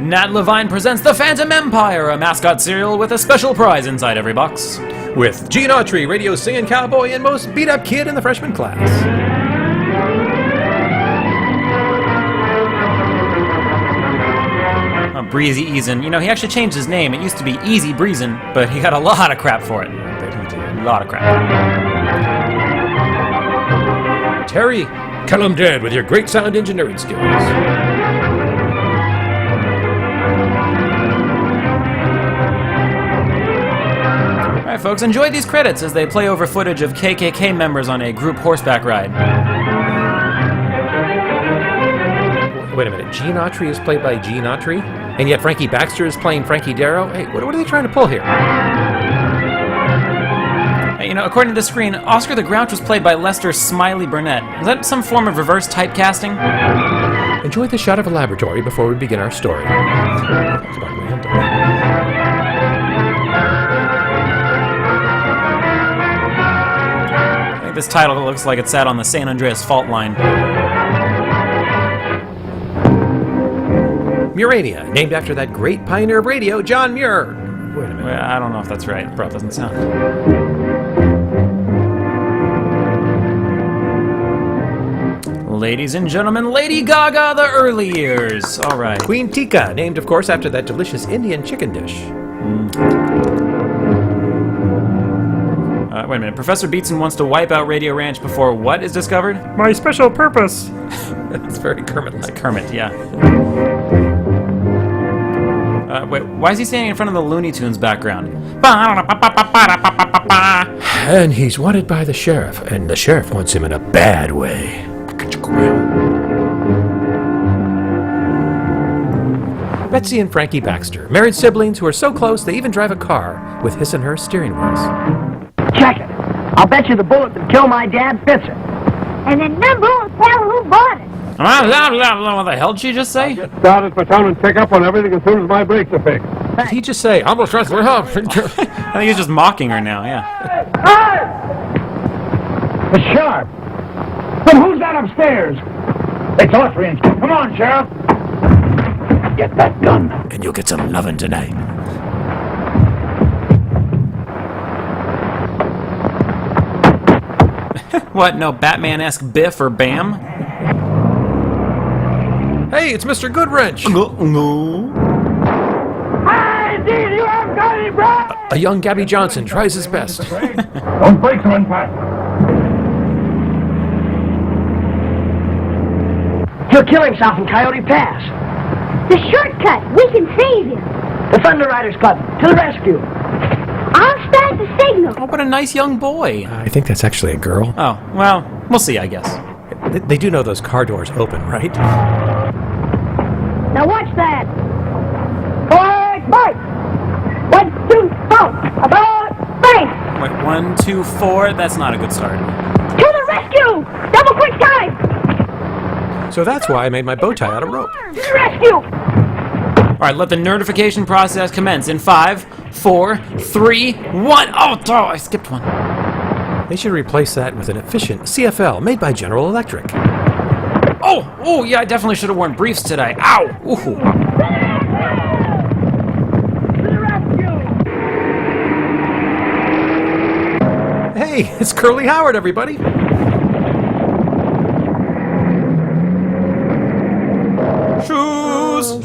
Nat Levine presents The Phantom Empire, a mascot cereal with a special prize inside every box. With Gene Autry, radio singing cowboy and most beat-up kid in the freshman class. Breezy Eason. You know, he actually changed his name. It used to be Easy Breezin', but he got a lot of crap for it. But he did. A lot of crap. Terry, kill him dead with your great sound engineering skills. Alright, folks, enjoy these credits as they play over footage of KKK members on a group horseback ride. Wait a minute, Gene Autry is played by Gene Autry? And yet Frankie Baxter is playing Frankie Darrow? Hey, what are they trying to pull here? Hey, you know, according to the screen, Oscar the Grouch was played by Lester Smiley Burnett. Is that some form of reverse typecasting? Enjoy the shot of a laboratory before we begin our story. I think this title looks like it sat on the San Andreas fault line. Murania, named after that great pioneer of radio, John Muir. Wait a minute. Well, I don't know if that's right. It probably doesn't sound. Ladies and gentlemen, Lady Gaga, the early years. All right. Queen Tikka, named, of course, after that delicious Indian chicken dish. Wait a minute. Professor Beatson wants to wipe out Radio Ranch before what is discovered? My special purpose. That's very Kermit-like. Kermit, yeah. Wait, why is he standing in front of the Looney Tunes background? And he's wanted by the sheriff, and the sheriff wants him in a bad way. Betsy and Frankie Baxter, married siblings who are so close they even drive a car with his and her steering wheels. Check it. I'll bet you the bullet that killed my dad fits it. And the number will tell who bought it. What the hell did she just say? Start at Patton and pick up on everything as soon as my brakes are fixed. Did he just say, almost right, we're up? I think he's just mocking her now, yeah. The sheriff. But who's that upstairs? It's Autry. Come on, Sheriff. Get that gun. And you'll get some lovin' tonight. What, no Batman-esque biff or bam? Hey, it's Mr. Goodwrench. Hey, dude, you haven't got any breath. A young Gabby Johnson tries his best. Don't break them in part. He'll kill himself in Coyote Pass. The shortcut. We can save him. The Thunder Riders Club. To the rescue. I'll start the signal. Oh, what a nice young boy. I think that's actually a girl. Oh, well, we'll see, I guess. They do know those car doors open, right? Now watch that. Forward, march. 1, 2, 4. About face. Wait, 1, 2, 4. That's not a good start. To the rescue. Double quick time. So that's why I made my bow tie out of rope. To the rescue. All right, let the nerdification process commence in 5, 4, 3, 1. Oh, I skipped one. They should replace that with an efficient CFL made by General Electric. Oh, yeah, I definitely should have worn briefs today. Ow! Ooh. To the rescue. Hey, it's Curly Howard, everybody. Shoes!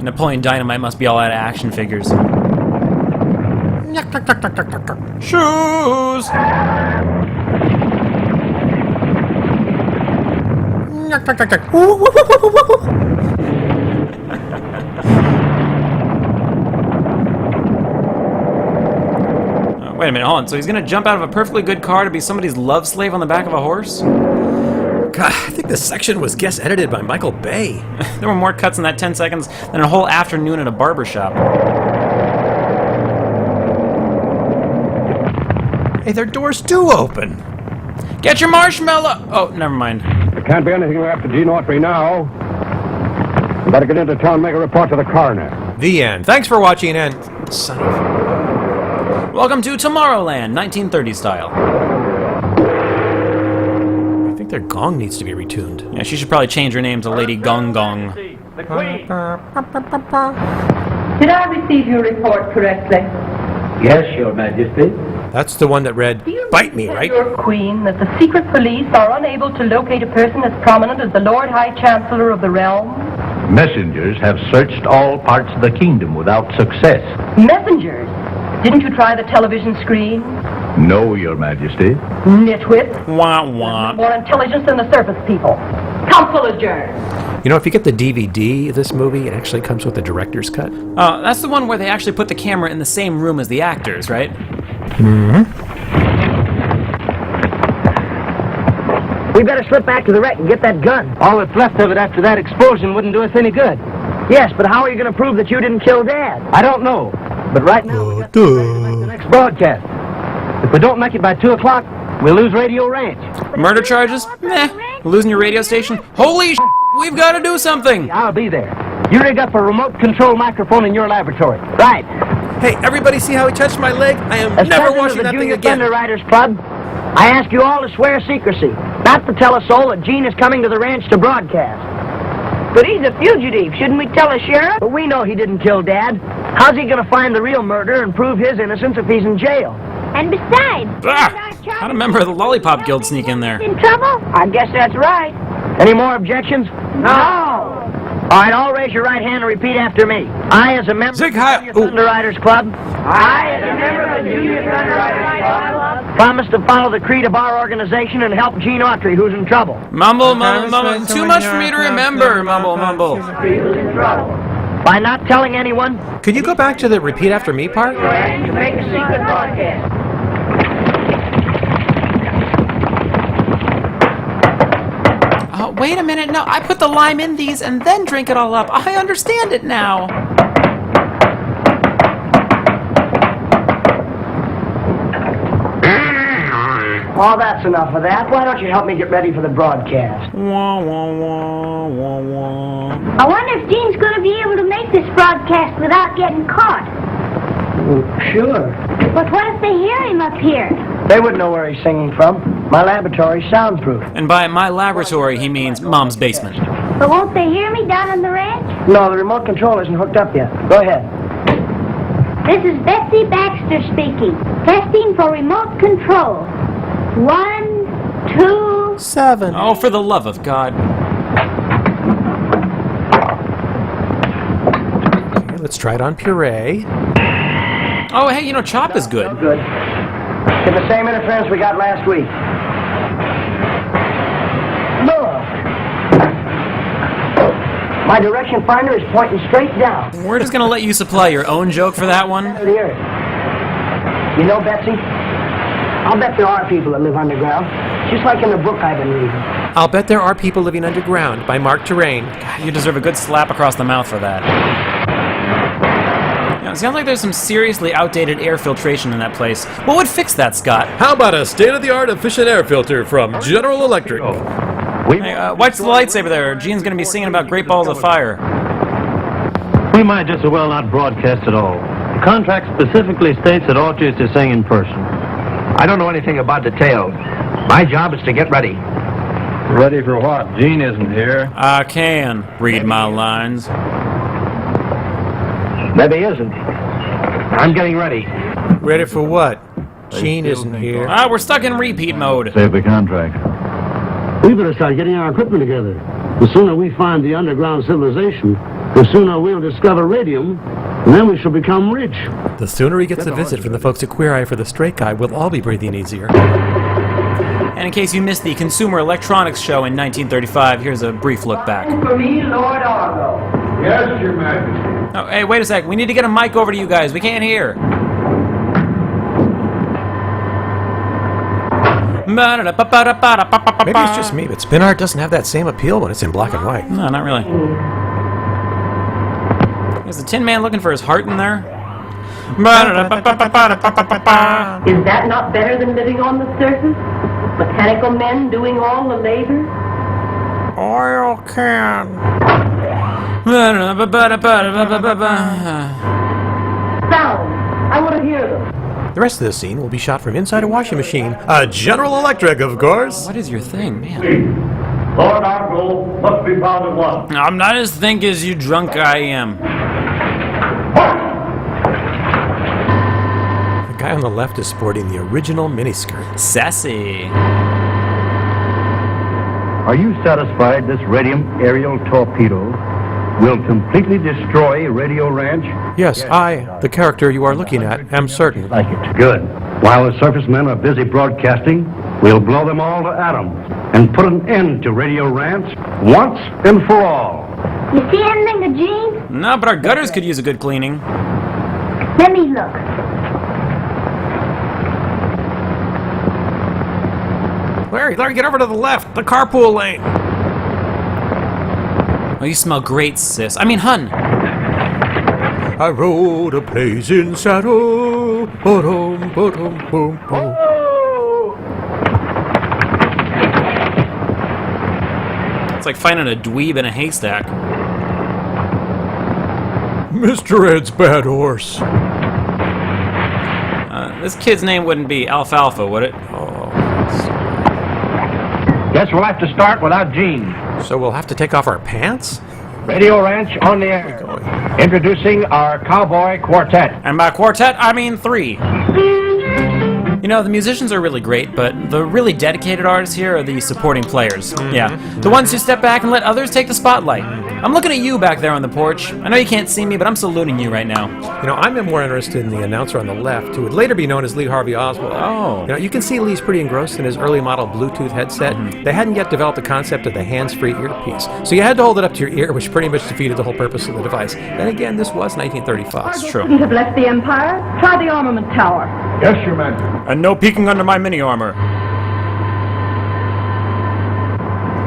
Napoleon Dynamite must be all out of action figures. Shoes! Wait a minute, hold on. So he's gonna jump out of a perfectly good car to be somebody's love slave on the back of a horse? God, I think this section was guest edited by Michael Bay. There were more cuts in that 10 seconds than a whole afternoon at a barber shop. Hey, their doors do open. Get your marshmallow! Oh, never mind. There can't be anything after Gene Autry now. You better get into town and make a report to the coroner. The end. Thanks for watching, and son of... Welcome to Tomorrowland, 1930 style. I think think their gong needs to be retuned. Yeah, she should probably change her name to Lady Gong Gong. The Queen. Did I receive your report correctly? Yes, Your Majesty. That's the one that read, Do you "Bite me," tell right? your queen that the secret police are unable to locate a person as prominent as the Lord High Chancellor of the realm? Messengers have searched all parts of the kingdom without success. Messengers? Didn't you try the television screen? No, Your Majesty. Nitwit. Wah wah. More intelligence than the surface people. Council adjourned. You know, if you get the DVD of this movie, it actually comes with the director's cut. Oh, that's the one where they actually put the camera in the same room as the actors, right? We better slip back to the wreck and get that gun. All that's left of it after that explosion wouldn't do us any good. Yes, but how are you going to prove that you didn't kill Dad? I don't know. But right now, we got to make the next broadcast. If we don't make it by 2 o'clock, we'll lose Radio Ranch. Murder charges? Meh. Losing your radio station? Holy we've got to do something! I'll be there. You rig up a remote control microphone in your laboratory. Right. Hey, everybody see how he touched my leg? I am As never president washing of the that thing Junior again. Thunder Riders Club, I ask you all to swear secrecy, not to tell a soul that Gene is coming to the ranch to broadcast. But he's a fugitive. Shouldn't we tell the sheriff? But we know he didn't kill Dad. How's he going to find the real murderer and prove his innocence if he's in jail? And besides, How'd a member of the Lollipop Guild sneak in there? in trouble? I guess that's right. Any more objections? No. All right, all raise your right hand and repeat after me. I, as a member Zig of the Heil- Junior Thunder Riders Club, I, as a member of the Junior Thunder Riders Club, promise to follow the creed of our organization and help Gene Autry, who's in trouble. Mumble, mumble, mumble. Too much for me to remember. Mumble, mumble. By not telling anyone, Could you go back to the repeat after me part? to make a secret broadcast. Oh, wait a minute. No, I put the lime in these and then drink it all up. I understand it now. Well, that's enough of that. Why don't you help me get ready for the broadcast? Wah, wah, wah, wah, wah. I wonder if Gene's going to be able to make this broadcast without getting caught. Sure. But what if they hear him up here? They wouldn't know where he's singing from. My laboratory's soundproof. And by my laboratory, he means Mom's basement. But won't they hear me down on the ranch? No, the remote control isn't hooked up yet. Go ahead. This is Betsy Baxter speaking. Testing for remote control. 1, 2... 7. Oh, for the love of God. Okay, let's try it on puree. Oh, hey, you know, chop is good. Good. Get the same interference we got last week. Look. My direction finder is pointing straight down. We're just gonna let you supply your own joke for that one. Center of the earth. You know, Betsy, I'll bet there are people that live underground, just like in the book I've been reading. I'll bet there are people living underground by Mark Terrain. You deserve a good slap across the mouth for that. You know, it sounds like there's some seriously outdated air filtration in that place. What would fix that, Scott? How about a state-of-the-art efficient air filter from General Electric? Hey, watch the lightsaber there. Gene's gonna be singing about Great Balls of Fire. We might just as well not broadcast at all. The contract specifically states that Autry is to sing in person. I don't know anything about details. My job is to get ready. Ready for what? Gene isn't here. I can read my lines. Maybe he isn't. I'm getting ready. Ready for what? Gene isn't here. Ah, we're stuck in repeat mode. Save the contract. We better start getting our equipment together. The sooner we find the underground civilization, the sooner we'll discover radium, and then we shall become rich. The sooner he gets a visit from the folks at Queer Eye for the Straight Guy, we'll all be breathing easier. And in case you missed the Consumer Electronics Show in 1935, here's a brief look back. For me, Lord Argo. Yes, Your Majesty. Oh, hey, wait a sec. We need to get a mic over to you guys. We can't hear. Maybe it's just me, but spin art doesn't have that same appeal when it's in black and white. No, not really. Is the Tin Man looking for his heart in there? Is that not better than living on the surface? Mechanical men doing all the labor? Oil can. Sounds. I want to hear them. The rest of the scene will be shot from inside a washing machine. General Electric, of course. What is your thing, man? Lord Argyle must be found at once. I'm not as think as you drunk I am. The guy on the left is sporting the original miniskirt. Sassy. Are you satisfied this radium aerial torpedo will completely destroy Radio Ranch? Yes, I, the character you are looking at, am certain. Like it. Good. While the surface men are busy broadcasting, we'll blow them all to atoms and put an end to Radio Ranch once and for all. You see anything to Gene? No, but our gutters could use a good cleaning. Let me look. Larry, get over to the left, the carpool lane. Oh, you smell great, sis. I mean, hun. I rode a blazing saddle. Ba-dum, ba-dum, boom, boom. It's like finding a dweeb in a haystack. Mr. Ed's bad horse. This kid's name wouldn't be Alfalfa, would it? Guess we'll have to start without Gene. So we'll have to take off our pants? Radio Ranch on the air. Introducing our cowboy quartet. And by quartet, I mean 3. You know, the musicians are really great, but the really dedicated artists here are the supporting players. Yeah, the ones who step back and let others take the spotlight. I'm looking at you back there on the porch. I know you can't see me, but I'm saluting you right now. You know, I'm more interested in the announcer on the left, who would later be known as Lee Harvey Oswald. Oh. You know, you can see Lee's pretty engrossed in his early model Bluetooth headset. They hadn't yet developed the concept of the hands-free earpiece, so you had to hold it up to your ear, which pretty much defeated the whole purpose of the device. Then again, this was 1935. That's true. Couldn't have left the Empire. Try the armament tower. Yes, Your man. And no peeking under my mini armor.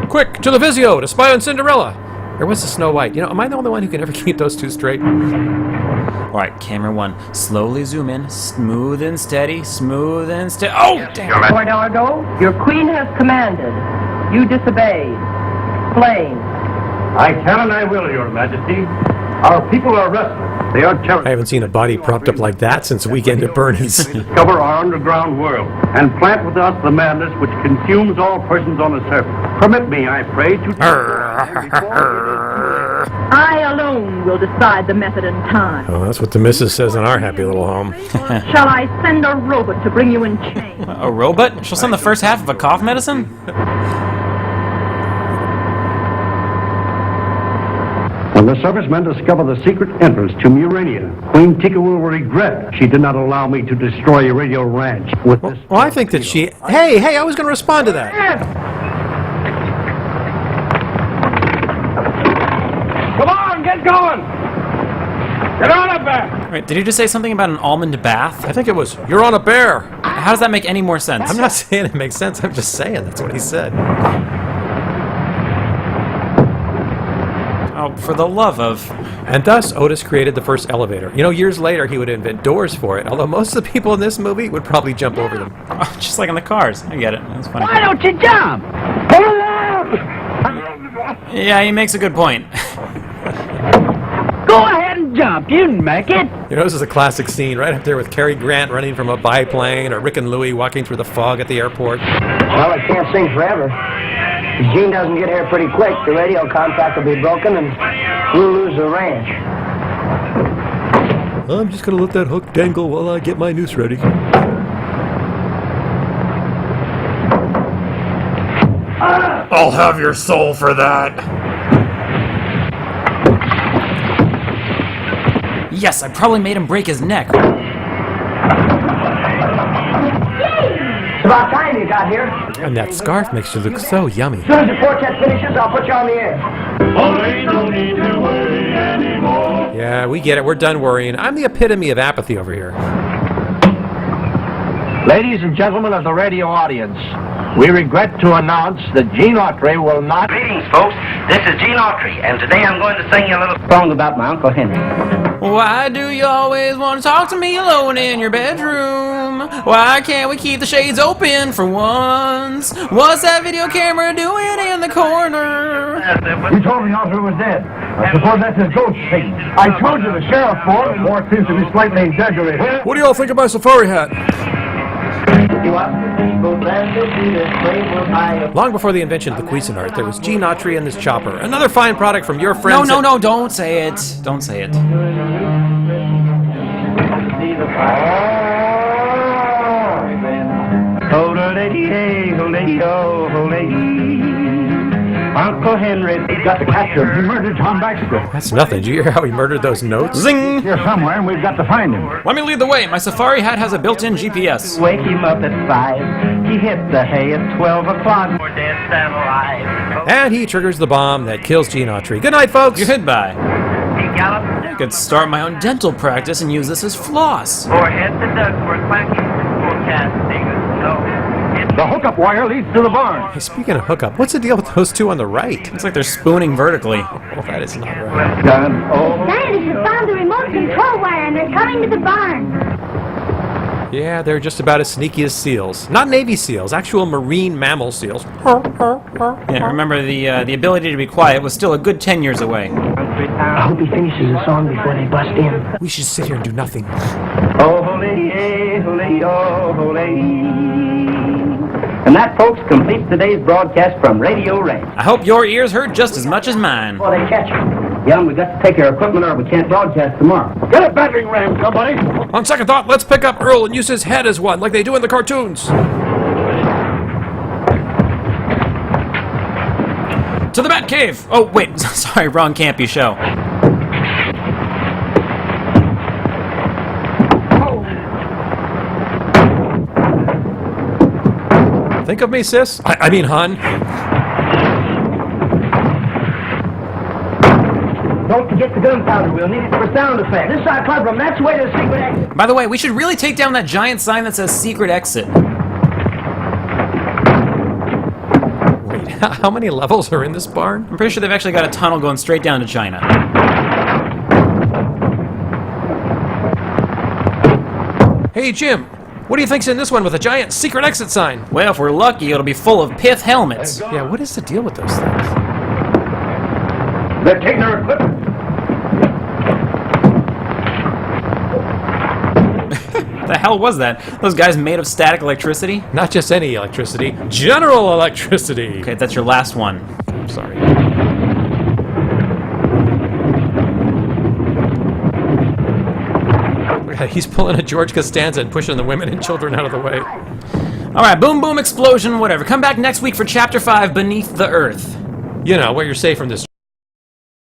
Quick, to the Vizio, to spy on Cinderella! Or was it Snow White? You know, am I the only one who can ever keep those two straight? Alright, camera 1. Slowly zoom in. Smooth and steady. Smooth and steady. Oh, damn. Lord Argo, your queen has commanded. You disobeyed. Explain. I can and I will, Your Majesty. Our people are restless. They are I terrified. haven't seen a body propped up like that since Weekend at Bernie's. Discover our underground world and plant with us the madness which consumes all persons on the surface. Permit me, I pray, to... I alone will decide the method and time. Oh, that's what the missus says in our happy little home. Shall I send a robot to bring you in chains? A robot? She'll send the first half of a cough medicine? When the servicemen discover the secret entrance to Murania, Queen Tika will regret she did not allow me to destroy Radio Ranch with this... Well, I think that she... Hey, I was going to respond to that. Come on, get going! Get on up there! Wait, did you just say something about an almond bath? I think it was, you're on a bear. How does that make any more sense? I'm not saying it makes sense, I'm just saying that's what he said. Oh, for the love of... And thus, Otis created the first elevator. You know, years later, he would invent doors for it, although most of the people in this movie would probably jump over them. Oh, just like in the cars. I get it. That's funny. Why don't you jump? Pull it out! Yeah, he makes a good point. Go ahead and jump. You can make it. You know, this is a classic scene, right up there with Cary Grant running from a biplane, or Rick and Louie walking through the fog at the airport. Well, it can't sing forever. If Gene doesn't get here pretty quick, the radio contract will be broken and we'll lose the ranch. I'm just gonna let that hook dangle while I get my noose ready. I'll have your soul for that. Yes, I probably made him break his neck. It's about time you got here. And that scarf makes you look so yummy. As soon as the quartet finishes, I'll put you on the air. Yeah, we get it. We're done worrying. I'm the epitome of apathy over here. Ladies and gentlemen of the radio audience, we regret to announce that Gene Autry will not... Greetings, folks. This is Gene Autry, and today I'm going to sing you a little song about my Uncle Henry. Why do you always want to talk to me alone in your bedroom? Why can't we keep the shades open for once? What's that video camera doing in the corner? You told me Autry was dead. I suppose that's his ghost thing. I told you the sheriff for it. More seems to be slightly exaggerated. What do y'all think of my safari hat? Long before the invention of the Cuisinart, there was Gene Autry and his chopper. Another fine product from your friends. No, don't say it. Don't say it. Uncle Henry got to catch him. He murdered Tom Baxter. That's nothing. Did you hear how he murdered those notes? Zing! Here somewhere, and we've got to find him. Let me lead the way. My safari hat has a built-in GPS. Wake him up at 5. He hit the hay at 12 o'clock. We're dead, stand alive. And he triggers the bomb that kills Gene Autry. Good night, folks. Goodbye. He galloped I could start my own dental practice and use this as floss. forehead to ducks were quacking. Forecasting snow. The hookup wire leads to the barn. Hey, speaking of hookup, what's the deal with those two on the right? Looks like they're spooning vertically. Oh, that is not right. Scientists have found the remote control wire and they're coming to the barn. Yeah, they're just about as sneaky as seals. Not Navy seals, actual marine mammal seals. Yeah, remember the ability to be quiet was still a good 10 years away. I hope he finishes the song before they bust in. We should sit here and do nothing. Oh, holy, holy, oh, holy. And that, folks, completes today's broadcast from Radio Ray. I hope your ears hurt just as much as mine. Before they catch you. Young, we got to take our equipment or we can't broadcast tomorrow. Get a battering ram, somebody. On second thought, let's pick up Earl and use his head as one, like they do in the cartoons. To the Bat Cave! Oh, wait, sorry, wrong campy show. Think of me, sis. I mean, hun. Don't forget the gunpowder. We'll need it for sound effect. This is our club room. That's the way to the secret exit. By the way, we should really take down that giant sign that says secret exit. Wait, how many levels are in this barn? I'm pretty sure they've actually got a tunnel going straight down to China. Hey, Jim. What do you think's in this one with a giant secret exit sign? Well, if we're lucky, it'll be full of pith helmets. Yeah, what is the deal with those things? They're taking our equipment. The hell was that? Those guys made of static electricity? Not just any electricity, general electricity. Okay, that's your last one. I'm sorry. He's pulling a George Costanza and pushing the women and children out of the way. Alright, boom, boom, explosion, whatever. Come back next week for Chapter 5, Beneath the Earth. You know, where you're safe from this